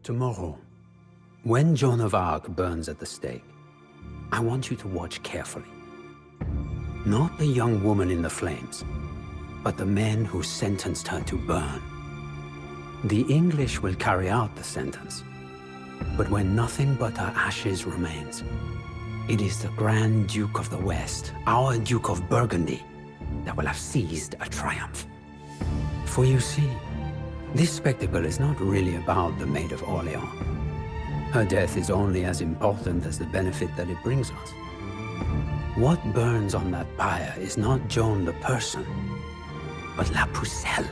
Tomorrow, when Joan of Arc burns at the stake, I want you to watch carefully. Not the young woman in the flames, but the men who sentenced her to burn. The English will carry out the sentence, but when nothing but her ashes remains, it is the Grand Duke of the West, our Duke of Burgundy, that will have seized a triumph. For you see, this spectacle is not really about the Maid of Orleans. Her death is only as important as the benefit that it brings us. What burns on that pyre is not Joan the person, but La Pucelle,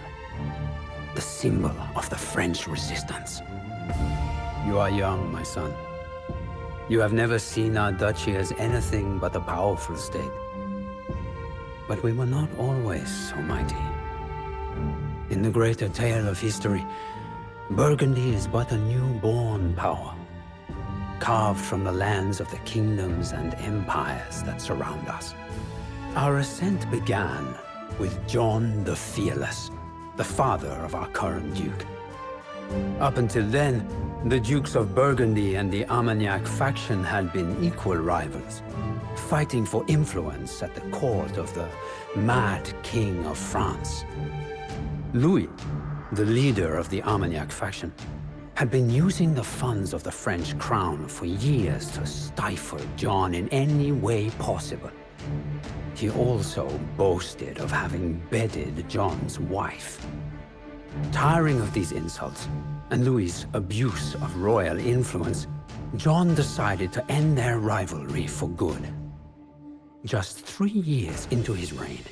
the symbol of the French resistance. You are young, my son. You have never seen our duchy as anything but a powerful state. But we were not always so mighty. In the greater tale of history, Burgundy is but a newborn power, carved from the lands of the kingdoms and empires that surround us. Our ascent began with John the Fearless, the father of our current duke. Up until then, the Dukes of Burgundy and the Armagnac faction had been equal rivals, fighting for influence at the court of the Mad King of France. Louis, the leader of the Armagnac faction, had been using the funds of the French crown for years to stifle John in any way possible. He also boasted of having bedded John's wife. Tiring of these insults, and Louis's abuse of royal influence, John decided to end their rivalry for good. Just 3 years into his reign,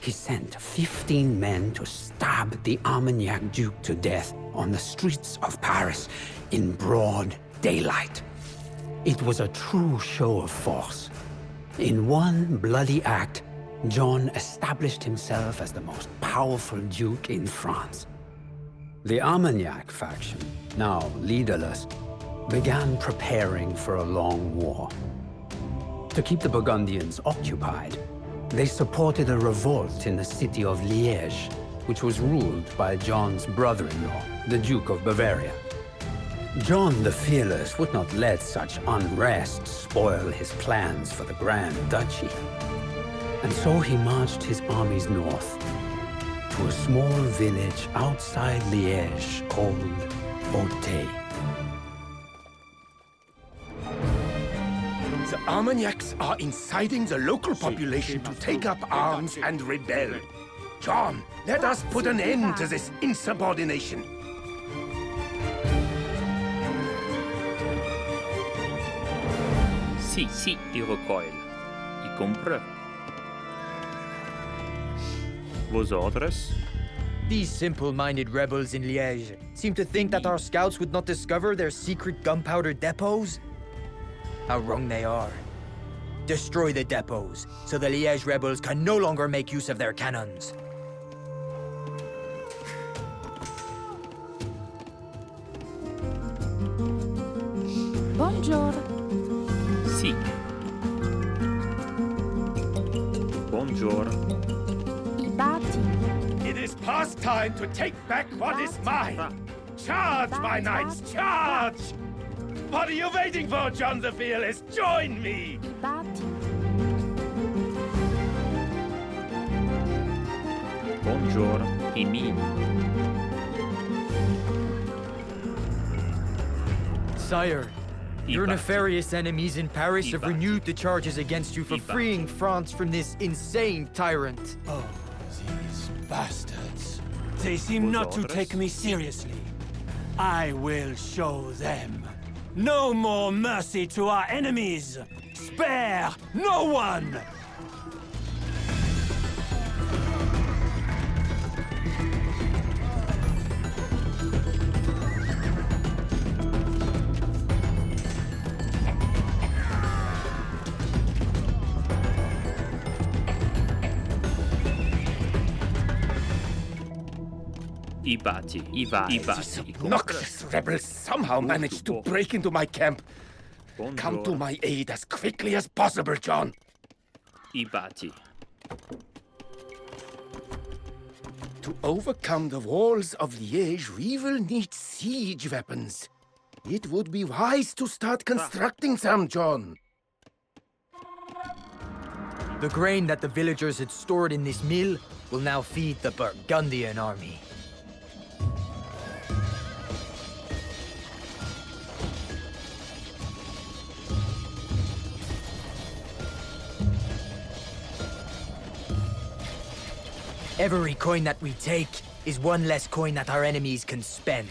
he sent 15 men to stab the Armagnac Duke to death on the streets of Paris in broad daylight. It was a true show of force. In one bloody act, John established himself as the most powerful duke in France. The Armagnac faction, now leaderless, began preparing for a long war. To keep the Burgundians occupied, they supported a revolt in the city of Liège, which was ruled by John's brother-in-law, the Duke of Bavaria. John the Fearless would not let such unrest spoil his plans for the Grand Duchy. And so he marched his armies north, to a small village outside Liège called Auteuil. The Armagnacs are inciting the local population to take up arms and rebel. John, let us put an end to this insubordination. Si, il recoil. Il comprend. Vos ordres? These simple-minded rebels in Liège seem to think that our scouts would not discover their secret gunpowder depots. How wrong they are. Destroy the depots, so the Liège rebels can no longer make use of their cannons. Bonjour. Si. Bonjour. Ibati. It is past time to take back what is mine. Charge, my knights, charge! What are you waiting for, John the Fearless? Join me! Ibati. Bonjour. Imin. Sire, your Ibati. nefarious enemies in Paris have Ibati. renewed the charges against you for Ibati. freeing France from this insane tyrant. Oh, these bastards. They seem not to take me seriously. I will show them. No more mercy to our enemies! Spare no one! Ibati. These Ibati. obnoxious rebels somehow managed to break into my camp. Come to Bonjour. my aid as quickly as possible, John. Ibati. To overcome the walls of Liège, we will need siege weapons. It would be wise to start constructing some, John. The grain that the villagers had stored in this mill will now feed the Burgundian army. Every coin that we take is one less coin that our enemies can spend.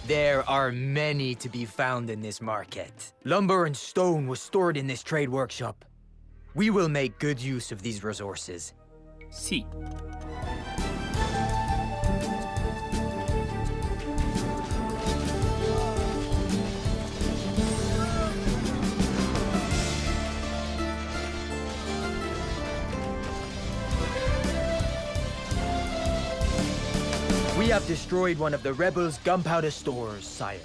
There are many to be found in this market. Lumber and stone was stored in this trade workshop. We will make good use of these resources. Sì. We have destroyed one of the rebels' gunpowder stores, sire.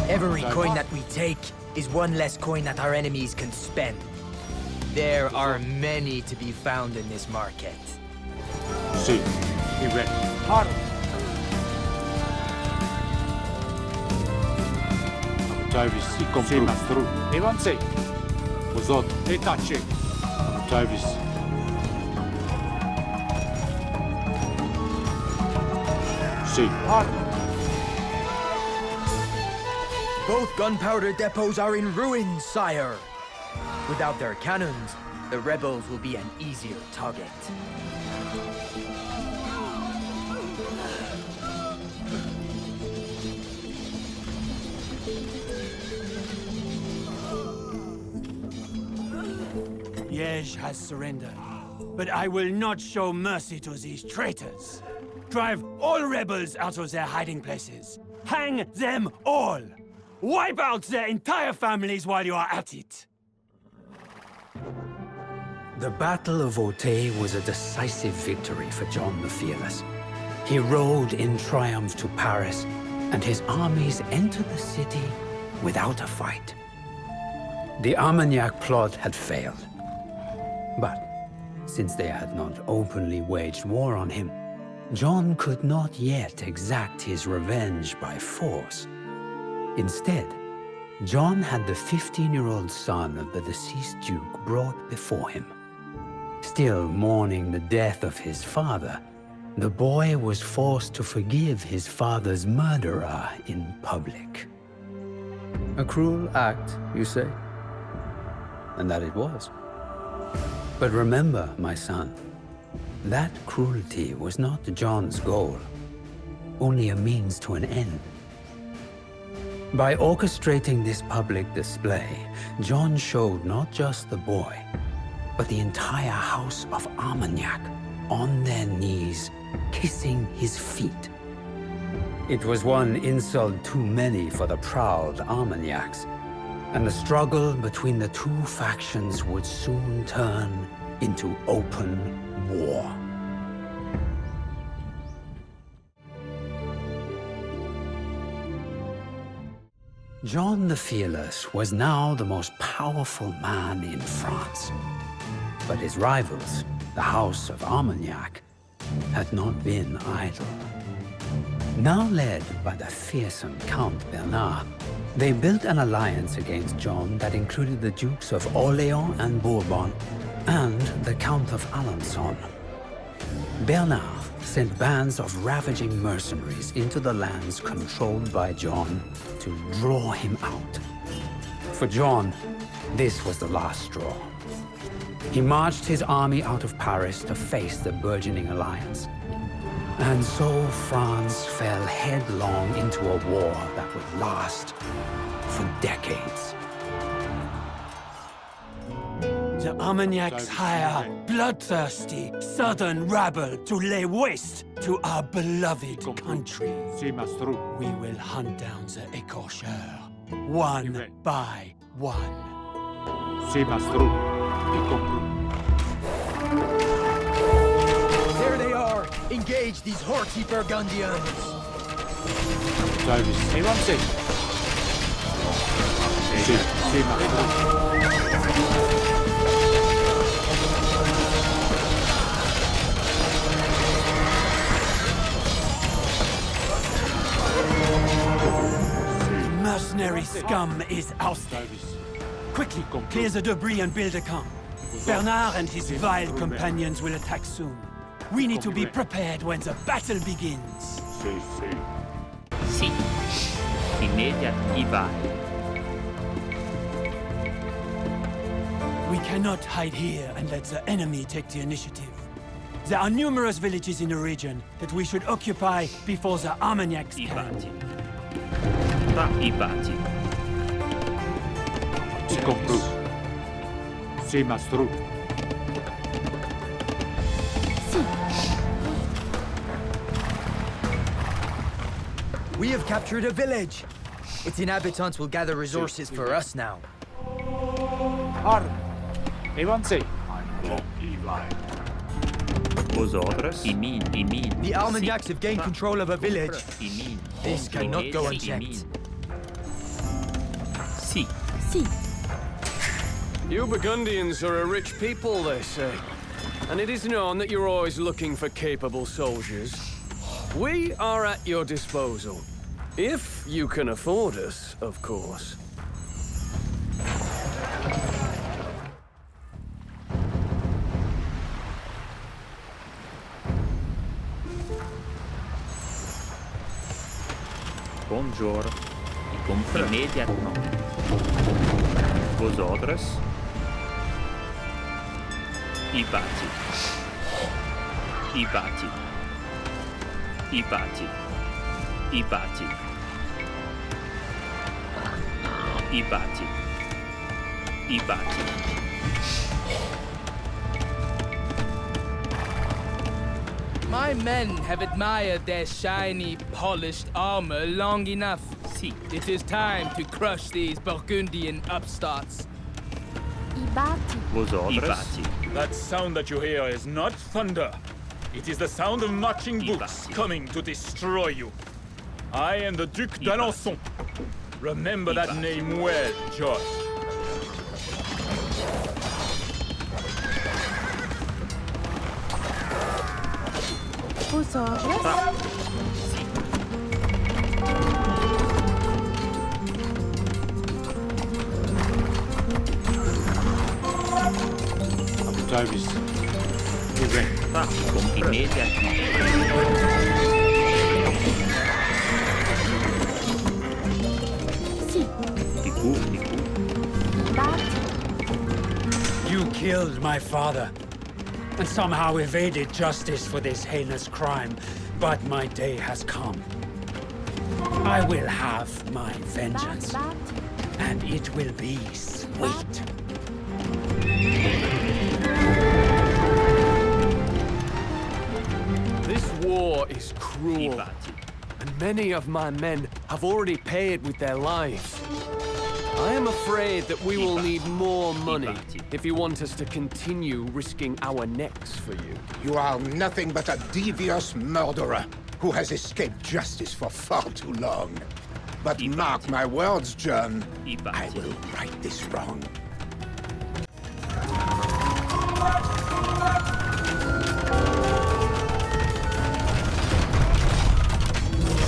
Every coin that we take is one less coin that our enemies can spend. There are many to be found in this market. Sì, Travis, sì, mastro. Evanse. Pozot. E tace. Travis. Sì. Both gunpowder depots are in ruins, sire. Without their cannons, the rebels will be an easier target. Liège has surrendered, but I will not show mercy to these traitors. Drive all rebels out of their hiding places. Hang them all! Wipe out their entire families while you are at it! The Battle of Auteuil was a decisive victory for John the Fearless. He rode in triumph to Paris, and his armies entered the city without a fight. The Armagnac plot had failed. But since they had not openly waged war on him, John could not yet exact his revenge by force. Instead, John had the 15-year-old son of the deceased duke brought before him. Still mourning the death of his father, the boy was forced to forgive his father's murderer in public. A cruel act, you say? And that it was. But remember, my son, that cruelty was not John's goal, only a means to an end. By orchestrating this public display, John showed not just the boy, but the entire house of Armagnac on their knees, kissing his feet. It was one insult too many for the proud Armagnacs, and the struggle between the two factions would soon turn into open war. John the Fearless was now the most powerful man in France. But his rivals, the House of Armagnac, had not been idle. Now led by the fearsome Count Bernard, they built an alliance against John that included the Dukes of Orléans and Bourbon, and the Count of Alençon. Bernard sent bands of ravaging mercenaries into the lands controlled by John to draw him out. For John, this was the last straw. He marched his army out of Paris to face the burgeoning alliance. And so France fell headlong into a war that would last for decades. The Armagnacs hire bloodthirsty southern rabble to lay waste to our beloved country. Sì, mastro. We will hunt down the écorcheurs, one by one. Sì, mastro. E compro. There they are! Engage these haughty Burgundians! Travis. Evanse. Sì, sì, maestro. Mercenary scum is ousted. Davis. Quickly, clear the debris and build a camp. Bernard and his vile companions will attack soon. We need to be prepared when the battle begins. Sì, sì. Sì. Immediat Ibai. We cannot hide here and let the enemy take the initiative. There are numerous villages in the region that we should occupy before the Armagnacs Ibati. can. Tra Ibati. Si compru. Sì, maestro. We have captured a village. Its inhabitants will gather resources for us now. Arm. Evancei. Vosotros. Imin. The Armagnacs have gained control of a village. Imin. This cannot go unchecked. Sì. You Burgundians are a rich people, they say. And it is known that you're always looking for capable soldiers. We are at your disposal. If you can afford us, of course. Bonjour. Immédiatement. Vosotros. Ibati. Ibati. Ibati. Ibati. Ibati. Ibati. My men have admired their shiny, polished armor long enough. Sì. It is time to crush these Burgundian upstarts. Vosotros. Ibati. That sound that you hear is not thunder. It is the sound of marching boots coming to destroy you. I am the Duc d'Alençon. Remember that name well, John. Davis. Even. Immediatement. You killed my father, and somehow evaded justice for this heinous crime, but my day has come. I will have my vengeance, and it will be sweet. This war is cruel, and many of my men have already paid with their lives. I am afraid that we will need more money if you want us to continue risking our necks for you. You are nothing but a devious murderer who has escaped justice for far too long. But mark my words, John, I will right this wrong.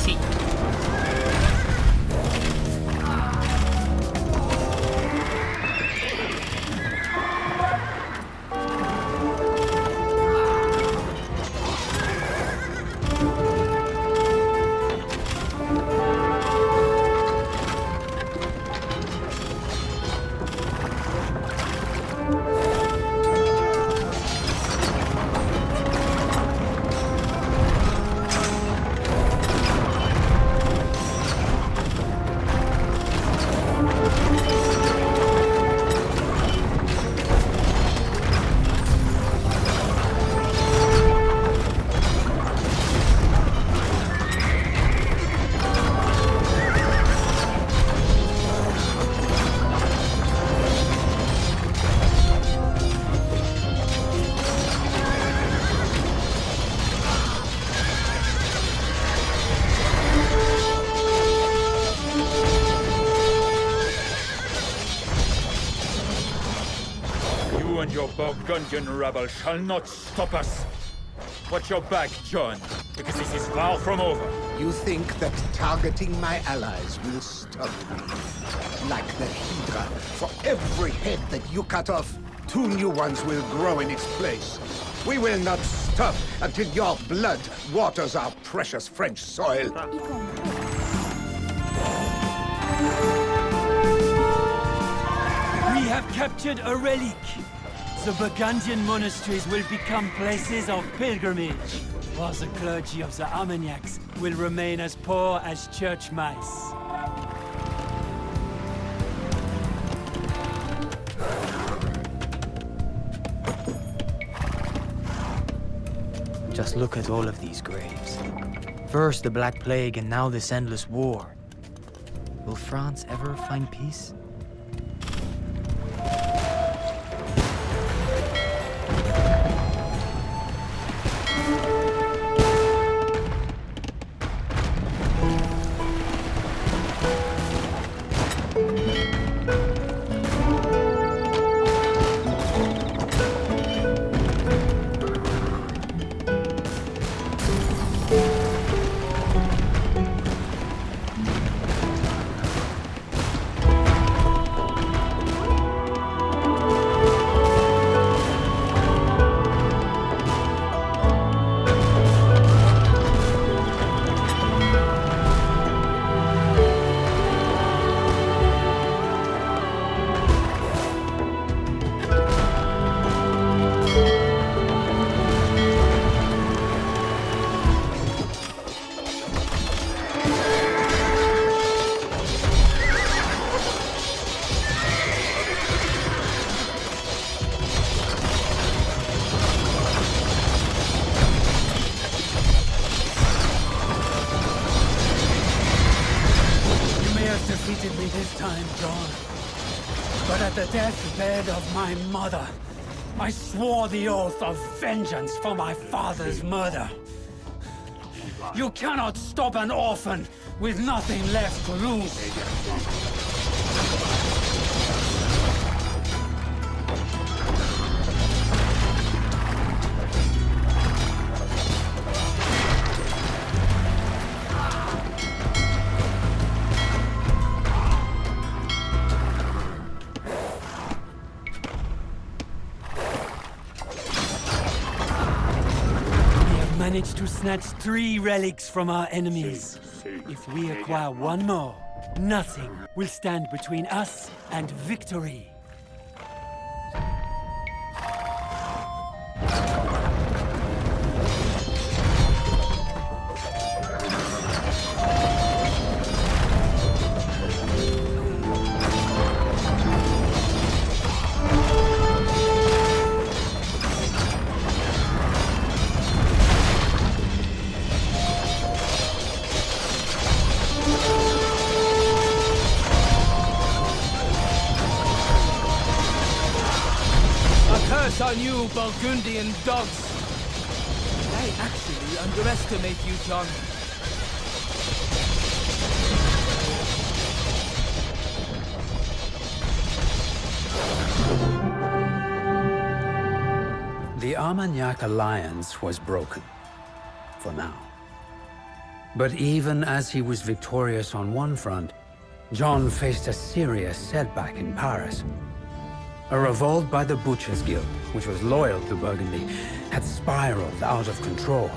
Sì. Burgundian rebel shall not stop us. Watch your back, John, because this is far from over. You think that targeting my allies will stop me? Like the Hydra, for every head that you cut off, 2 new ones will grow in its place. We will not stop until your blood waters our precious French soil. We have captured a relic. The Burgundian monasteries will become places of pilgrimage, while the clergy of the Armagnacs will remain as poor as church mice. Just look at all of these graves. First the Black Plague and now this endless war. Will France ever find peace? Defeated me this time, John. But at the deathbed of my mother, I swore the oath of vengeance for my father's murder. You cannot stop an orphan with nothing left to lose. Managed to snatch 3 relics from our enemies. If we acquire 1 more, nothing will stand between us and victory. Curse on you, Burgundian dogs! I actually underestimate you, John. The Armagnac alliance was broken, for now. But even as he was victorious on one front, John faced a serious setback in Paris. A revolt by the Butchers' Guild, which was loyal to Burgundy, had spiraled out of control,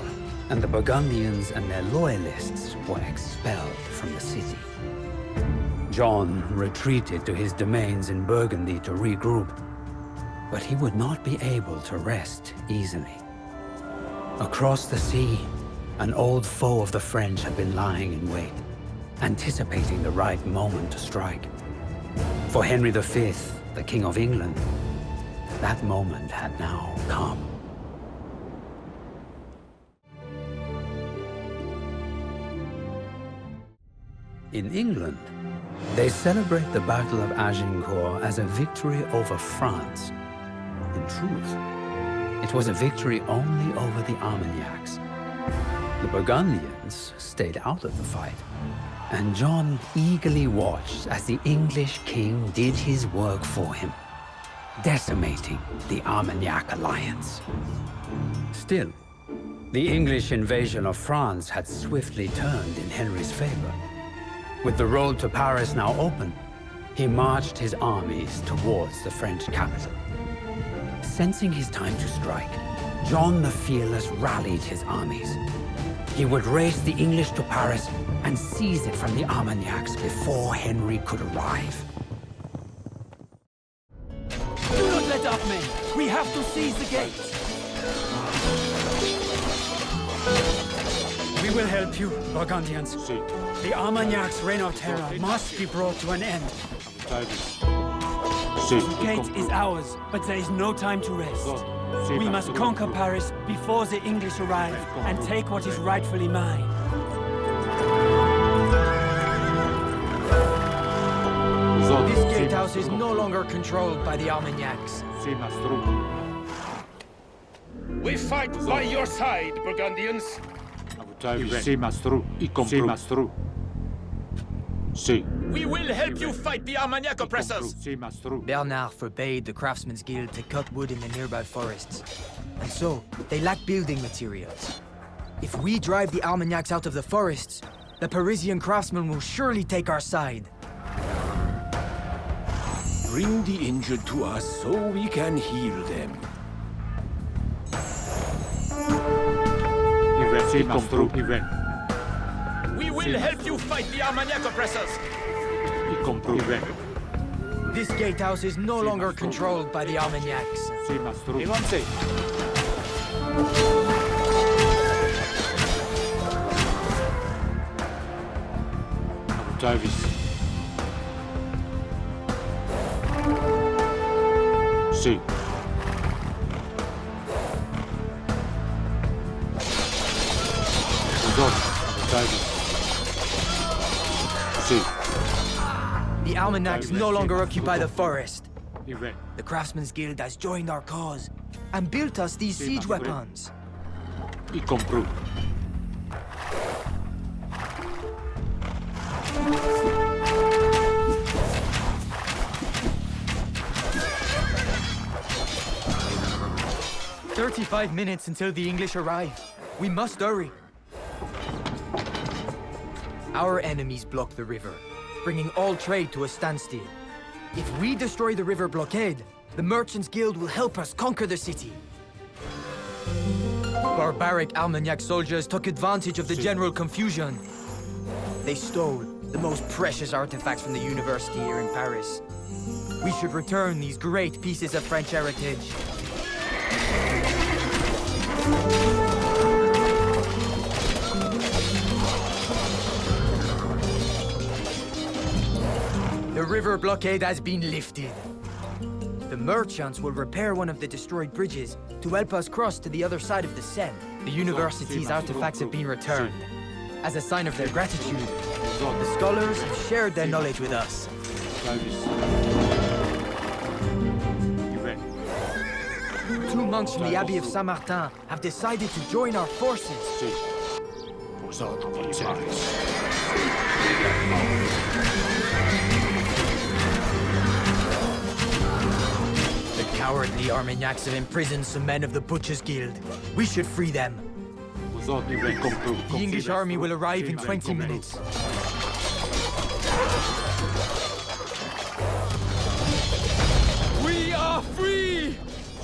and the Burgundians and their loyalists were expelled from the city. John retreated to his domains in Burgundy to regroup, but he would not be able to rest easily. Across the sea, an old foe of the French had been lying in wait, anticipating the right moment to strike. For Henry V, the King of England, that moment had now come. In England, they celebrate the Battle of Agincourt as a victory over France. In truth, it was a victory only over the Armagnacs. The Burgundians stayed out of the fight, and John eagerly watched as the English king did his work for him. decimating the Armagnac alliance. Still, the English invasion of France had swiftly turned in Henry's favor. With the road to Paris now open, he marched his armies towards the French capital. Sensing his time to strike, John the Fearless rallied his armies. He would race the English to Paris and seize it from the Armagnacs before Henry could arrive. Do not let up, men! We have to seize the gates! We will help you, Burgundians. Si. The Armagnac's reign of terror must be brought to an end. Davis. Si. The gate is ours, but there is no time to rest. Si, We must conquer Paris before the English arrive and take what is rightfully mine. This gatehouse is no longer controlled by the Armagnacs. Si, Mastro. We fight by your side, Burgundians. Davis. Si, Mastro. Si, Mastro. Si. We will help you fight the Armagnac oppressors. Si, Mastro. Bernard forbade the Craftsmen's Guild to cut wood in the nearby forests. And so, they lack building materials. If we drive the Armagnacs out of the forests, the Parisian craftsmen will surely take our side. Bring the injured to us so we can heal them. Si, Mastro. We will help you fight the Armagnac oppressors. This gatehouse is no longer controlled by the Armagnacs. Si, Mastro. Davis. Si. Davis. Si. The Armagnacs no longer occupy the forest. Iven. The Craftsmen's Guild has joined our cause and built us these siege weapons. I compru. 35 minutes until the English arrive. We must hurry. Our enemies block the river, bringing all trade to a standstill. If we destroy the river blockade, the Merchants Guild will help us conquer the city. Barbaric Armagnac soldiers took advantage of the general confusion. They stole the most precious artifacts from the university here in Paris. We should return these great pieces of French heritage. The river blockade has been lifted. The merchants will repair one of the destroyed bridges to help us cross to the other side of the Seine. The university's artifacts have been returned. As a sign of their gratitude, the scholars have shared their knowledge with us. Two monks from the Abbey of Saint-Martin have decided to join our forces. The cowardly Armagnacs have imprisoned some men of the Butchers Guild. We should free them. The English army will arrive in 20 minutes. We are free!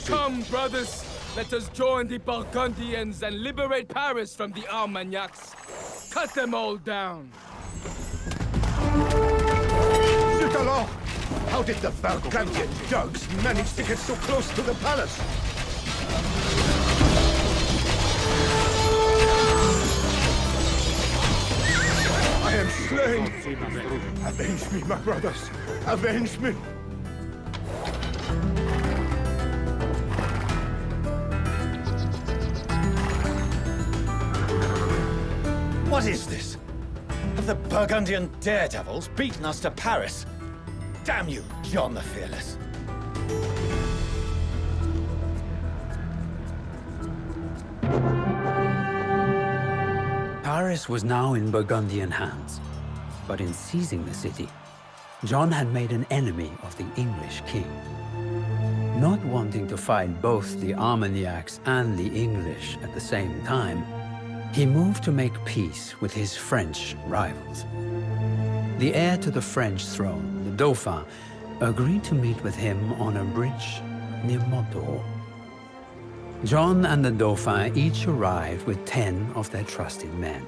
Come, brothers, let us join the Burgundians and liberate Paris from the Armagnacs. Cut them all down. Zut alors! How did the Burgundian dogs manage to get so close to the palace? I am slain! Avenge me, my brothers! Avenge me! What is this? Have the Burgundian daredevils beaten us to Paris? Damn you, John the Fearless. Paris was now in Burgundian hands, but in seizing the city, John had made an enemy of the English king. Not wanting to fight both the Armagnacs and the English at the same time, he moved to make peace with his French rivals. The heir to the French throne, the Dauphin, agreed to meet with him on a bridge near Montauk. John and the Dauphin each arrived with 10 of their trusted men,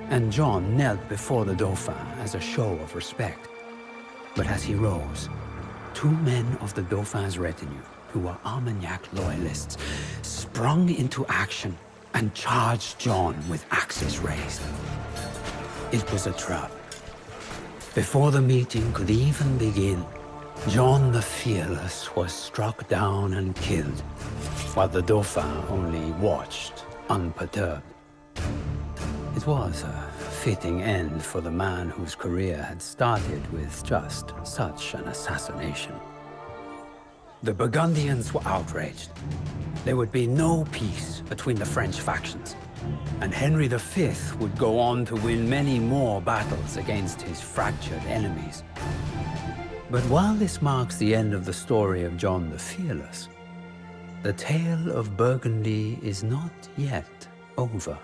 and John knelt before the Dauphin as a show of respect. But as he rose, 2 men of the Dauphin's retinue, who were Armagnac loyalists, sprung into action and charged John with axes raised. It was a trap. Before the meeting could even begin, John the Fearless was struck down and killed, while the Dauphin only watched, unperturbed. It was a fitting end for the man whose career had started with just such an assassination. The Burgundians were outraged. There would be no peace between the French factions, and Henry V would go on to win many more battles against his fractured enemies. But while this marks the end of the story of John the Fearless, the tale of Burgundy is not yet over.